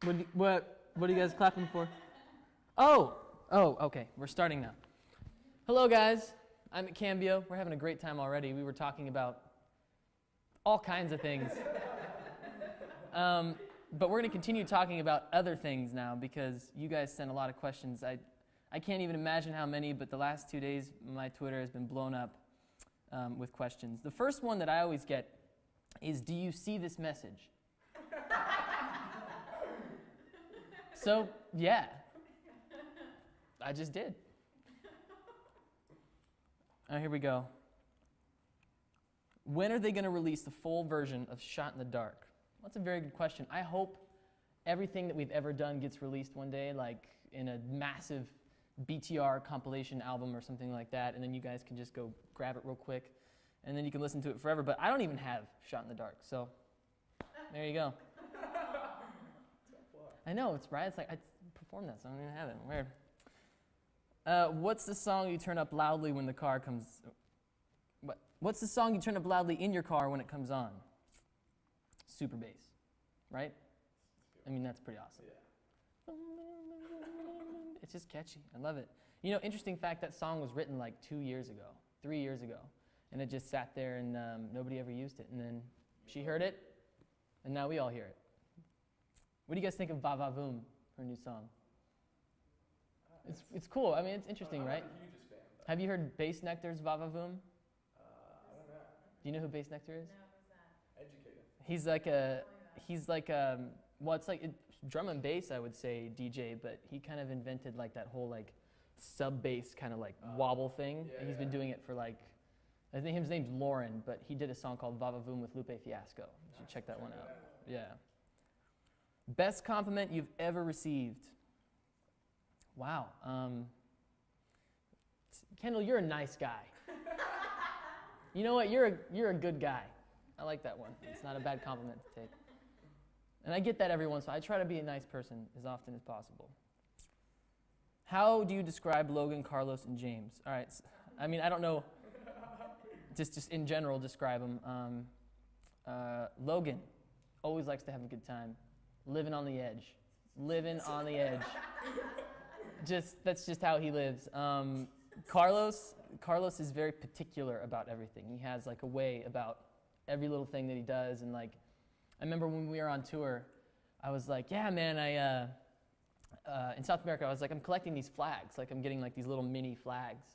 What are you guys clapping for? Oh, okay. We're starting now. Hello, guys. I'm at Cambio. We're having a great time already. We were talking about all kinds of things. But we're going to continue talking about other things now because you guys sent a lot of questions. I can't even imagine how many, but the last 2 days, my Twitter has been blown up with questions. The first one that I always get is, do you see this message? So, yeah. I just did. Here we go. When are they going to release the full version of Shot in the Dark? That's a very good question. I hope everything that we've ever done gets released one day, like in a massive BTR compilation album or something like that, and then you guys can just go grab it real quick, and then you can listen to it forever. But I don't even have Shot in the Dark, so there you go. I know, it's right. It's like I performed that, so I don't even have it. Weird. What's the song you turn up loudly when the car comes? What's the song you turn up loudly in your car when it comes on? Super bass, right? I mean, that's pretty awesome. Yeah. It's just catchy. I love it. You know, interesting fact, that song was written like 2 years ago, 3 years ago, and it just sat there and nobody ever used it. And then she heard it, and now we all hear it. What do you guys think of Va Va Voom, her new song? It's cool. I mean, it's interesting, right? I'm not the hugest fan, though. Have you heard Bass Nectar's Va Va Voom? I don't know. Do you know who Bass Nectar is? No, who's that? Educated. He's like well, it's like drum and bass, I would say, DJ, but he kind of invented like that whole like sub-bass kind of like wobble thing. Yeah, and he's been doing it for like, I think his name's Lauren, but he did a song called Va Va Voom with Lupe Fiasco. You should check that one out. Yeah. Best compliment you've ever received? Wow. Kendall, you're a nice guy. You know what? You're a good guy. I like that one. It's not a bad compliment to take. And I get that every once in a while. I try to be a nice person as often as possible. How do you describe Logan, Carlos, and James? All right. I mean, I don't know. Just in general, describe them. Logan always likes to have a good time. Living on the edge. Living on the edge. That's just how he lives. Carlos is very particular about everything. He has like a way about every little thing that he does, and like I remember when we were on tour, I was like, yeah, man, in South America, I was like, I'm collecting these flags, like I'm getting like these little mini flags,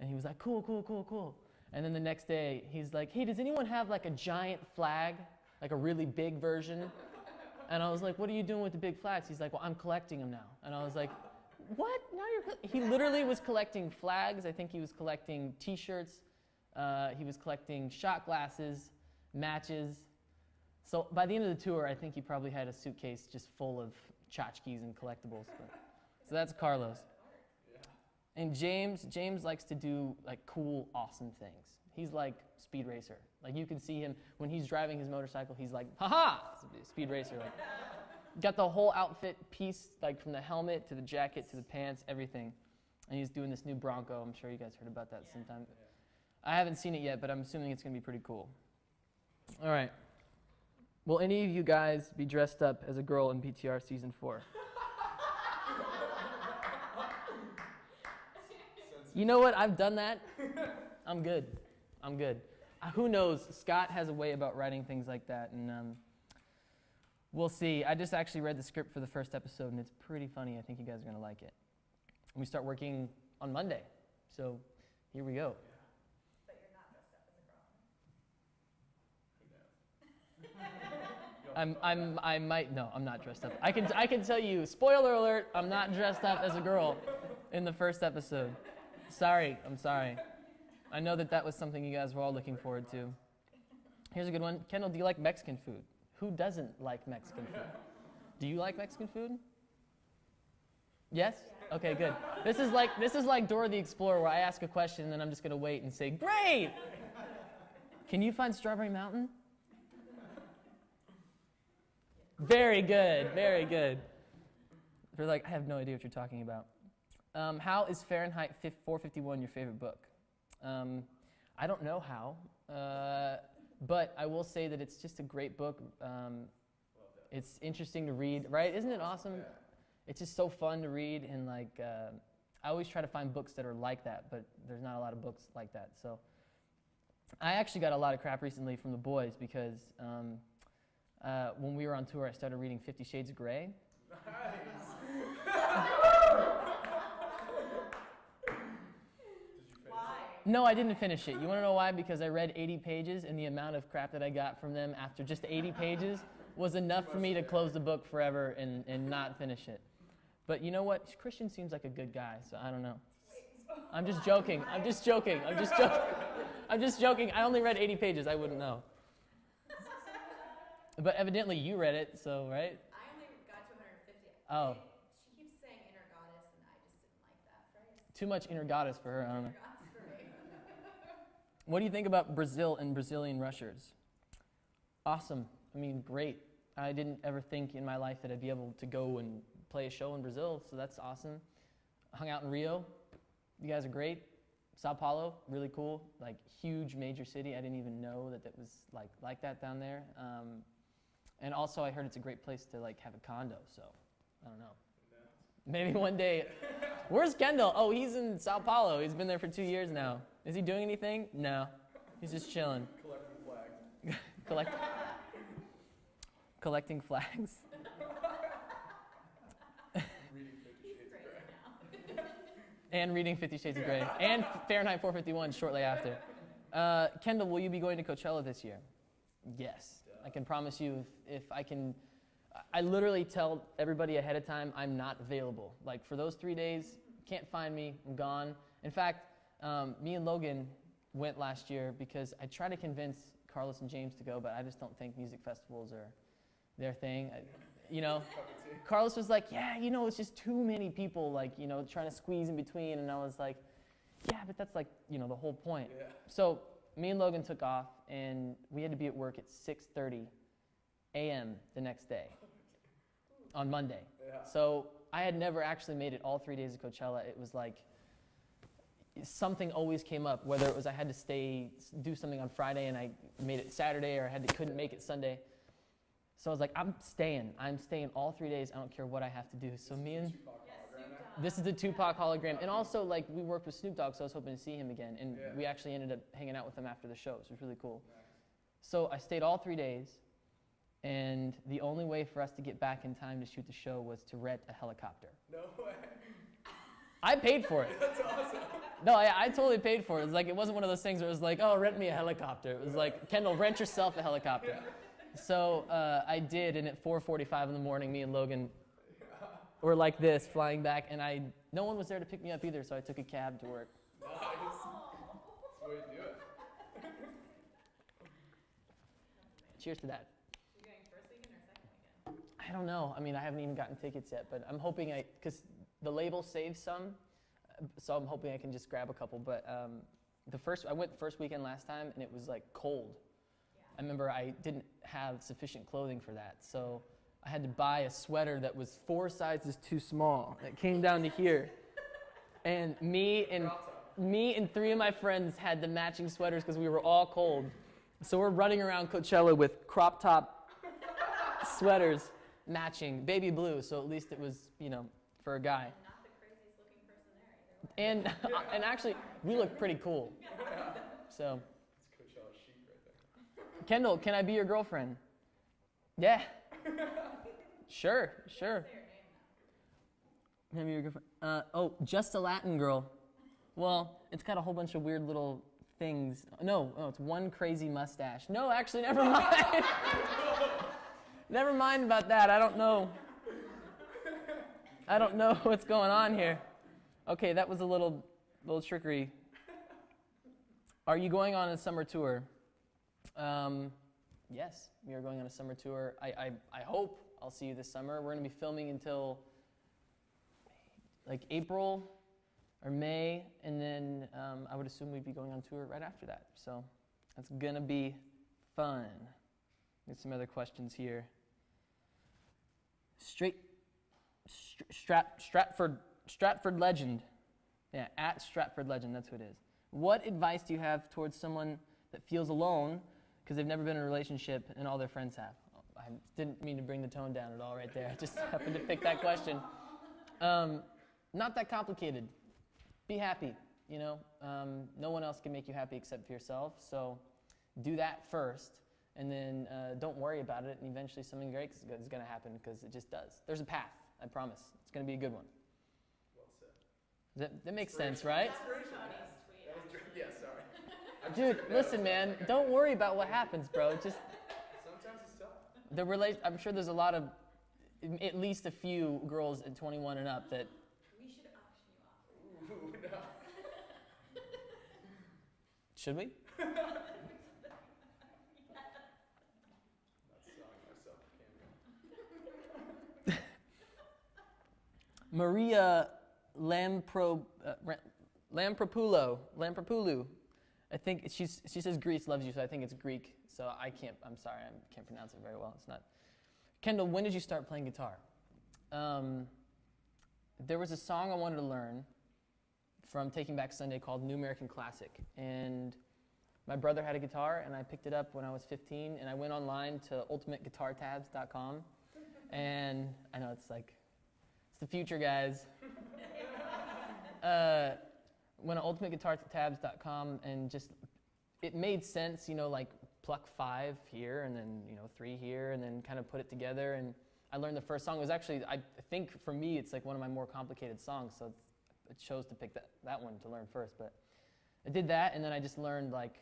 and he was like, cool, cool, cool, cool. And then the next day, he's like, hey, does anyone have like a giant flag, like a really big version? And I was like, what are you doing with the big flags? He's like, well, I'm collecting them now. And I was like, what? Now you're... He literally was collecting flags. I think he was collecting T-shirts. He was collecting shot glasses, matches. So by the end of the tour, I think he probably had a suitcase just full of tchotchkes and collectibles. So that's Carlos. And James likes to do like cool, awesome things. He's like Speed Racer. Like you can see him when he's driving his motorcycle. He's like, haha, Speed Racer. Like, got the whole outfit piece, like from the helmet to the jacket to the pants, everything. And he's doing this new Bronco. I'm sure you guys heard about that sometime. I haven't seen it yet, but I'm assuming it's going to be pretty cool. All right. Will any of you guys be dressed up as a girl in BTR Season 4? You know what? I've done that. I'm good. I'm good. Who knows? Scott has a way about writing things like that, and we'll see. I just actually read the script for the first episode, and it's pretty funny. I think you guys are going to like it. And we start working on Monday, so here we go. But you're not dressed up as a girl. I might. No, I'm not dressed up. I can tell you. Spoiler alert! I'm not dressed up as a girl in the first episode. Sorry. I'm sorry. I know that was something you guys were all looking forward to. Here's a good one. Kendall, do you like Mexican food? Who doesn't like Mexican food? Do you like Mexican food? Yes? Okay, good. This is like Dora the Explorer, where I ask a question and then I'm just gonna wait and say, great! Can you find Strawberry Mountain? Very good, very good. They're like, I have no idea what you're talking about. How is Fahrenheit 451 your favorite book? I don't know how, but I will say that it's just a great book. It's interesting to read, right? Isn't it awesome? Yeah. It's just so fun to read, and like I always try to find books that are like that, but there's not a lot of books like that. So I actually got a lot of crap recently from the boys because when we were on tour, I started reading 50 Shades of Grey. Why? No, I didn't finish it. You want to know why? Because I read 80 pages, and the amount of crap that I got from them after just 80 pages was enough for me to close the book forever and not finish it. But you know what? Christian seems like a good guy, so I don't know. I'm just joking. I'm just joking. I'm just joking. I'm just joking. I only read 80 pages. I wouldn't know. But evidently you read it, so, right? I only got to 150. Oh. She keeps saying inner goddess, and I just didn't like that phrase. Too much inner goddess for her. I don't know. Inner goddess for me. What do you think about Brazil and Brazilian rushers? Awesome. I mean, great. I didn't ever think in my life that I'd be able to go and play a show in Brazil, so that's awesome. Hung out in Rio. You guys are great. Sao Paulo, really cool. Like, huge major city. I didn't even know that it was like that down there. And also, I heard it's a great place to like have a condo, so I don't know. Maybe one day. Where's Kendall? Oh, he's in Sao Paulo. He's been there for 2 years now. Is he doing anything? No. He's just chilling. Collecting flags. Collecting flags. Reading 50 Shades of Grey. And reading 50 Shades of Grey. And Fahrenheit 451 shortly after. Kendall, will you be going to Coachella this year? Yes. I can promise you if I can. I literally tell everybody ahead of time I'm not available. Like, for those 3 days, can't find me, I'm gone. In fact, me and Logan went last year because I tried to convince Carlos and James to go, but I just don't think music festivals are their thing. Carlos was like, yeah, it's just too many people, like, trying to squeeze in between. And I was like, yeah, but that's like, the whole point. Yeah. So me and Logan took off, and we had to be at work at 6:30 a.m. the next day on Monday. Yeah. So I had never actually made it all 3 days of Coachella. It was like something always came up, whether it was I had to do something on Friday and I made it Saturday, or couldn't make it Sunday. So I was like, I'm staying all 3 days. I don't care what I have to do. So me and this is the Tupac hologram. And also, like, we worked with Snoop Dogg, so I was hoping to see him again. And we actually ended up hanging out with him after the show, so it was really cool. Nice. So I stayed all 3 days, and the only way for us to get back in time to shoot the show was to rent a helicopter. No way. I paid for it. That's awesome. No, I totally paid for it. It was like, it wasn't one of those things where it was like, oh, rent me a helicopter. It was like, Kendall, rent yourself a helicopter. So I did, and at 4:45 in the morning, me and Logan were like this, flying back, and no one was there to pick me up either, so I took a cab to work. Nice. That's the way to do it. Cheers to that. You going first weekend or second weekend? I don't know. I mean, I haven't even gotten tickets yet, but I'm hoping because the label saves some, so I'm hoping I can just grab a couple. But I went first weekend last time, and it was like cold. I remember I didn't have sufficient clothing for that, so I had to buy a sweater that was 4 sizes too small. It came down to here. And me and 3 of my friends had the matching sweaters because we were all cold. So we're running around Coachella with crop top sweaters matching, baby blue, so at least it was, for a guy. And not the craziest looking person there either. And actually, we looked pretty cool. So, It's Coachella chic right there. Kendall, can I be your girlfriend? Yeah. Sure. Say your name now. Maybe your girlfriend. Just a Latin girl. Well, it's got a whole bunch of weird little things. No, it's one crazy mustache. No, actually, never mind. Never mind about that. I don't know what's going on here. Okay, that was a little trickery. Are you going on a summer tour? Yes, we are going on a summer tour. I hope I'll see you this summer. We're going to be filming until like April or May, and then I would assume we'd be going on tour right after that. So that's going to be fun. Get some other questions here. Stratford Legend. Yeah, at Stratford Legend, that's who it is. What advice do you have towards someone that feels alone because they've never been in a relationship and all their friends have? I didn't mean to bring the tone down at all right there. I just happened to pick that question. Not that complicated. Be happy, you know. No one else can make you happy except for yourself, so do that first, and then don't worry about it, and eventually something great is going to happen, because it just does. There's a path, I promise. It's going to be a good one. Well said. That makes sense, right? Yeah, sorry. Dude, listen, man, don't worry about what happens, bro. Just Sometimes it's tough. I'm sure there's a lot of, at least a few girls at 21 and up that. We should auction you off. Ooh, no. Should we? I'm not selling myself to Cambio. Maria Lampropoulou. I think she says Greece loves you, so I think it's Greek. So I'm sorry, I can't pronounce it very well. It's not. Kendall, when did you start playing guitar? There was a song I wanted to learn from Taking Back Sunday called New American Classic. And my brother had a guitar, and I picked it up when I was 15, and I went online to ultimateguitartabs.com. And I know it's the future, guys. Went to ultimateguitartabs.com, and it made sense, you know, like pluck 5 here, and then, you know, 3 here, and then kind of put it together. And I learned the first song. It was actually, I think for me, it's like one of my more complicated songs, so I chose to pick that one to learn first. But I did that, and then I just learned like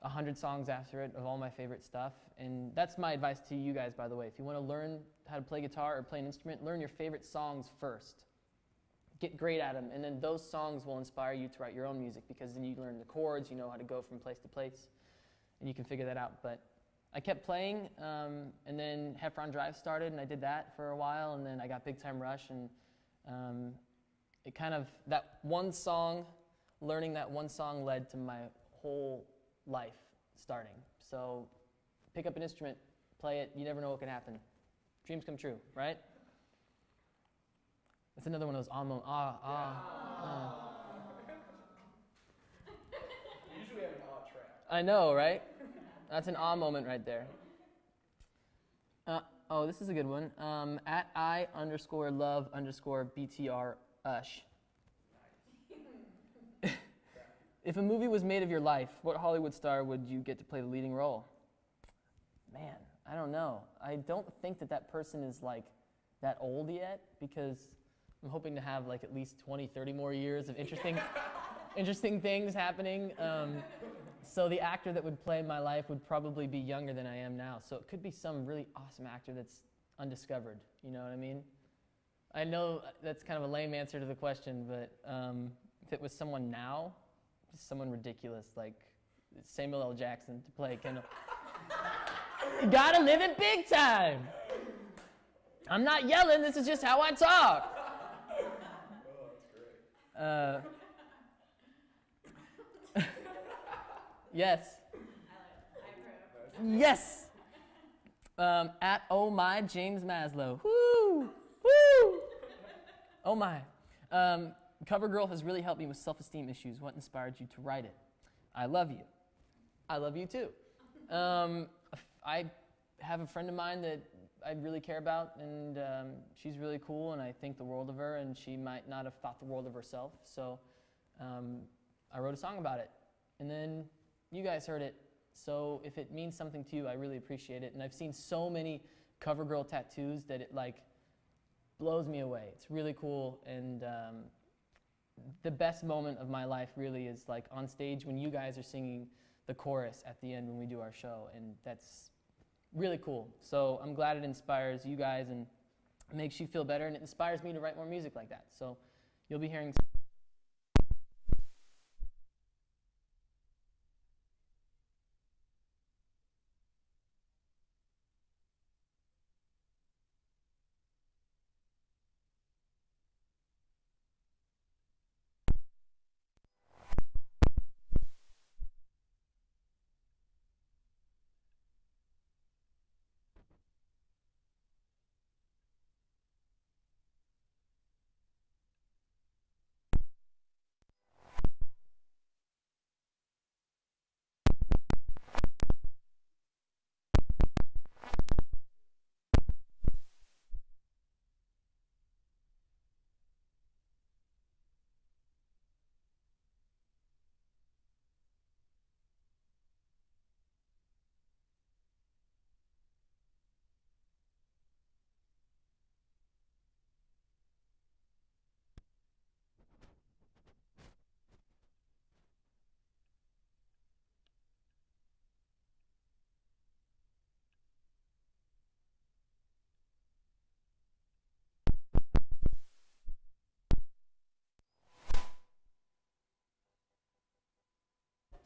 100 songs after it of all my favorite stuff. And that's my advice to you guys, by the way. If you want to learn how to play guitar or play an instrument, learn your favorite songs first. Get great at them, and then those songs will inspire you to write your own music, because then you learn the chords, you know how to go from place to place, and you can figure that out. But I kept playing, and then Heffron Drive started, and I did that for a while, and then I got Big Time Rush, and it kind of, that one song, learning that one song led to my whole life starting. So pick up an instrument, play it, you never know what can happen. Dreams come true, right? That's another one of those moments. You usually have an track. I know, right? That's an moment right there. This is a good one. At I_love_BTR Ush. If a movie was made of your life, what Hollywood star would you get to play the leading role? Man, I don't know. I don't think that person is like that old yet, because I'm hoping to have like at least 20, 30 more years of interesting things happening. So the actor that would play my life would probably be younger than I am now. So it could be some really awesome actor that's undiscovered. You know what I mean? I know that's kind of a lame answer to the question, but if it was someone now, just someone ridiculous like Samuel L. Jackson to play Kendall. You gotta live it big time. I'm not yelling, this is just how I talk. Oh, that's great. Yes. I approve. Yes. At Oh My James Maslow. Woo! Woo! Oh my. CoverGirl has really helped me with self-esteem issues. What inspired you to write it? I love you. I love you too. I have a friend of mine that I really care about, and she's really cool, and I think the world of her, and she might not have thought the world of herself. So I wrote a song about it, and then you guys heard it. So if it means something to you, I really appreciate it. And I've seen so many CoverGirl tattoos that it like blows me away. It's really cool, and the best moment of my life really is like on stage when you guys are singing the chorus at the end when we do our show, and that's really cool. So I'm glad it inspires you guys and makes you feel better, and it inspires me to write more music like that. So you'll be hearing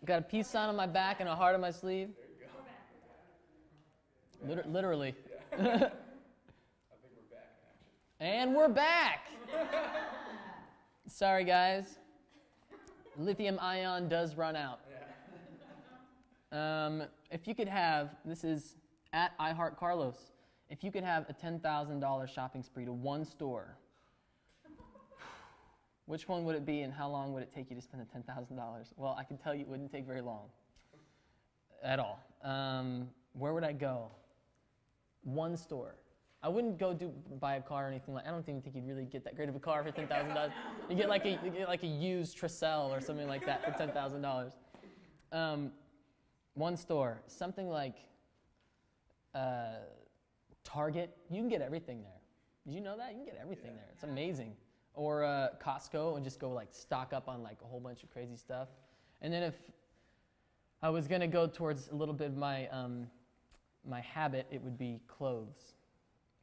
Got a peace sign on my back and a heart on my sleeve. There you go. Literally. Yeah. I think we're back in action. And we're back. Sorry, guys. Lithium ion does run out. Yeah. If you could have, this is at iHeartCarlos, if you could have a $10,000 shopping spree to one store, which one would it be and how long would it take you to spend the $10,000? Well, I can tell you it wouldn't take very long at all. Where would I go? One store. I wouldn't go buy a car or anything like. I don't even think you'd really get that great of a car for $10,000. You get like a used Tercel or something like that for $10,000. One store, something like Target. You can get everything there. Did you know that? You can get everything there. It's amazing. Or Costco and just go like stock up on like a whole bunch of crazy stuff. And then if I was gonna go towards a little bit of my my habit, it would be clothes.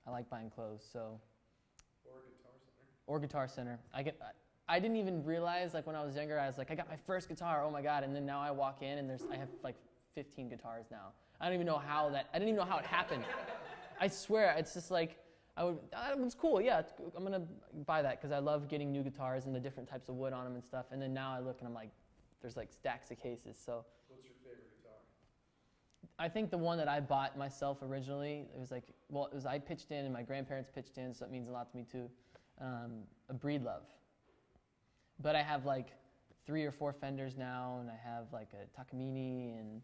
I like buying clothes, so. Or Guitar Center. I didn't even realize, like when I was younger, I was like, I got my first guitar, oh my God, and then now I walk in and I have like 15 guitars now. I didn't even know how it happened. I swear, it's just like, it's cool, yeah, I'm gonna buy that because I love getting new guitars and the different types of wood on them and stuff, and then now I look and I'm like, there's like stacks of cases, so. What's your favorite guitar? I think the one that I bought myself originally, I pitched in and my grandparents pitched in, so it means a lot to me too, a Breedlove. But I have like 3 or 4 Fenders now, and I have like a Takamine and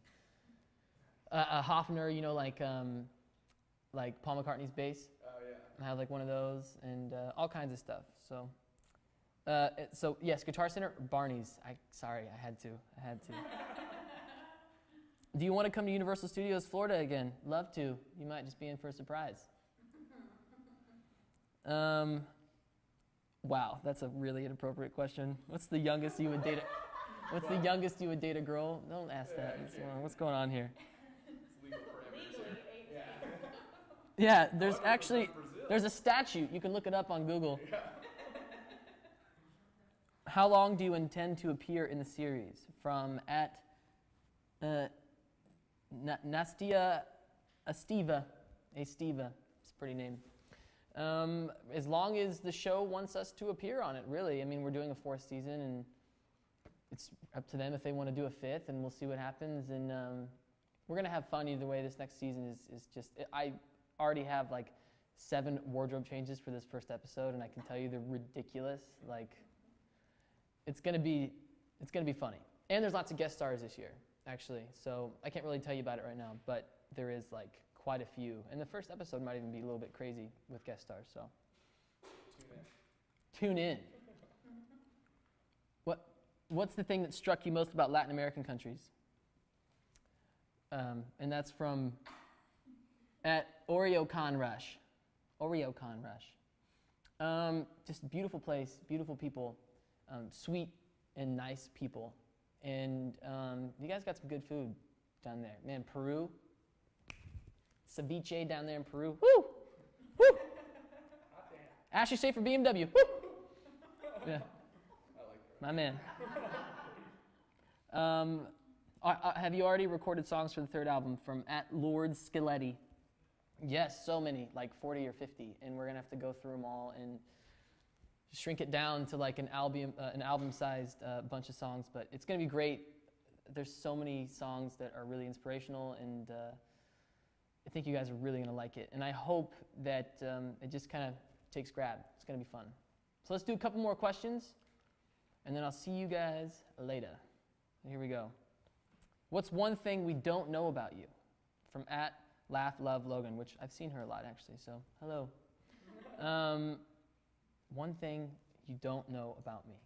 a Hofner, you know, like Paul McCartney's bass. Oh, yeah. I have like one of those and all kinds of stuff. So, so yes, Guitar Center, Barney's. I had to. Do you want to come to Universal Studios Florida again? Love to. You might just be in for a surprise. Wow, that's a really inappropriate question. What's the youngest you would date? What's the youngest you would date a girl? Don't ask that. What's going on here? It's legal parameters here. Yeah, there's a statute. You can look it up on Google. Yeah. How long do you intend to appear in the series? From at Nastia Estiva. It's a pretty name. As long as the show wants us to appear on it, really. I mean, we're doing a 4th season, and it's up to them if they want to do a 5th, and we'll see what happens. And we're going to have fun either way. This next season is just, I already have like 7 wardrobe changes for this first episode, and I can tell you they're ridiculous. Like, it's going to be funny. And there's lots of guest stars this year, actually. So I can't really tell you about it right now, but there is like quite a few. And the first episode might even be a little bit crazy with guest stars, so. Tune in. What's the thing that struck you most about Latin American countries? And that's from at Oreo Con Rush. Just beautiful place, beautiful people, sweet and nice people. And you guys got some good food down there. Man, Peru. Ceviche down there in Peru. Woo! Woo! Ashley Schaefer BMW. Woo! Yeah. My man. Have you already recorded songs for the 3rd album? From at Lord Skeletti. Yes, so many, like 40 or 50, and we're gonna have to go through them all and shrink it down to like an album-sized bunch of songs. But it's gonna be great. There's so many songs that are really inspirational, and I think you guys are really gonna like it. And I hope that it just kind of takes grab. It's gonna be fun. So let's do a couple more questions, and then I'll see you guys later. Here we go. What's one thing we don't know about you? From at Laugh Love Logan, which I've seen her a lot actually, so hello. One thing you don't know about me.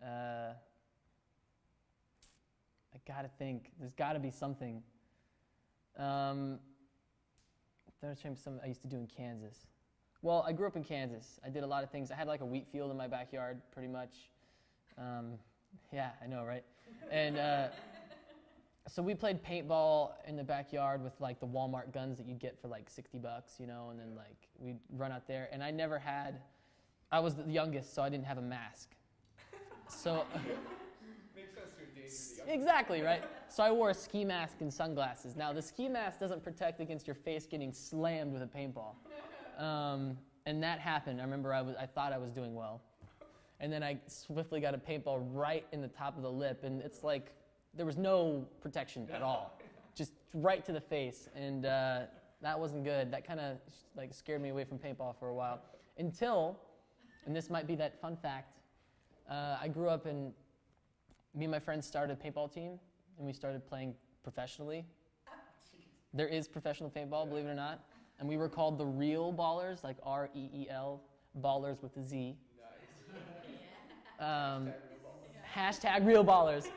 I gotta think. There's gotta be something. There's something I used to do in Kansas. Well, I grew up in Kansas. I did a lot of things. I had like a wheat field in my backyard, pretty much. Yeah, I know, right? And so we played paintball in the backyard with like the Walmart guns that you'd get for like $60, you know, and then like we'd run out there. And I was the youngest, so I didn't have a mask. So makes sense to a Exactly, right? So I wore a ski mask and sunglasses. Now, the ski mask doesn't protect against your face getting slammed with a paintball. And that happened. I remember I thought I was doing well. And then I swiftly got a paintball right in the top of the lip, and it's like there was no protection at all. Just right to the face, and that wasn't good. That kind of like scared me away from paintball for a while. Until, and this might be that fun fact, I grew up and me and my friends started a paintball team, and we started playing professionally. There is professional paintball, believe it or not. And we were called the Real Ballers, like R-E-E-L, Ballers with a Z. Nice. Hashtag Real Ballers.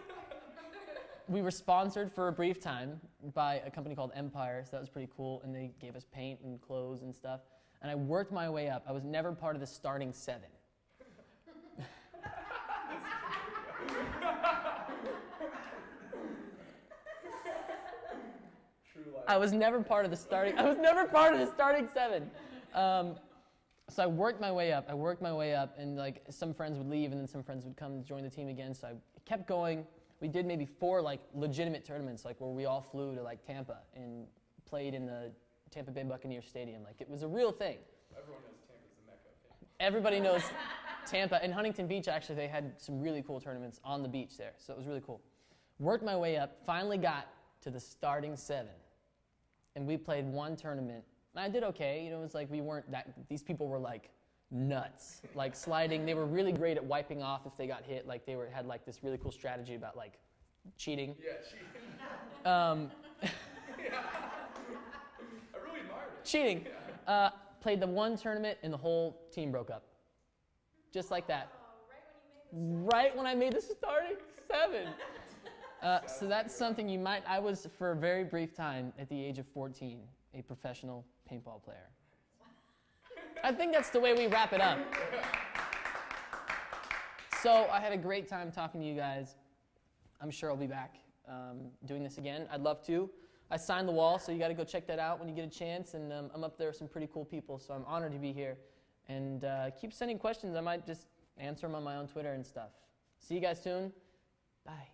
We were sponsored for a brief time by a company called Empire, so that was pretty cool, and they gave us paint and clothes and stuff. And I worked my way up. I was never part of the starting 7. I was never part of the starting 7. So I worked my way up, and like some friends would leave, and then some friends would come and join the team again. So I kept going. We did maybe 4 like legitimate tournaments, like where we all flew to like Tampa and played in the Tampa Bay Buccaneers Stadium. Like it was a real thing. Everyone knows Tampa's the mecca of paintball. Everybody knows Tampa. In Huntington Beach, actually, they had some really cool tournaments on the beach there, so it was really cool. Worked my way up, finally got to the starting 7. And we played one tournament. And I did okay. You know, it was like we weren't that, these people were like nuts, like sliding. They were really great at wiping off if they got hit. Like they had like this really cool strategy about like cheating. Yeah, cheating. Yeah. I really admired it. Cheating. Played the one tournament and the whole team broke up. Just like that. Right when I made the starting 7. So that's something you might, I was, for a very brief time, at the age of 14, a professional paintball player. I think that's the way we wrap it up. So I had a great time talking to you guys. I'm sure I'll be back doing this again. I'd love to. I signed the wall, so you got to go check that out when you get a chance. And I'm up there with some pretty cool people, so I'm honored to be here. And keep sending questions. I might just answer them on my own Twitter and stuff. See you guys soon. Bye.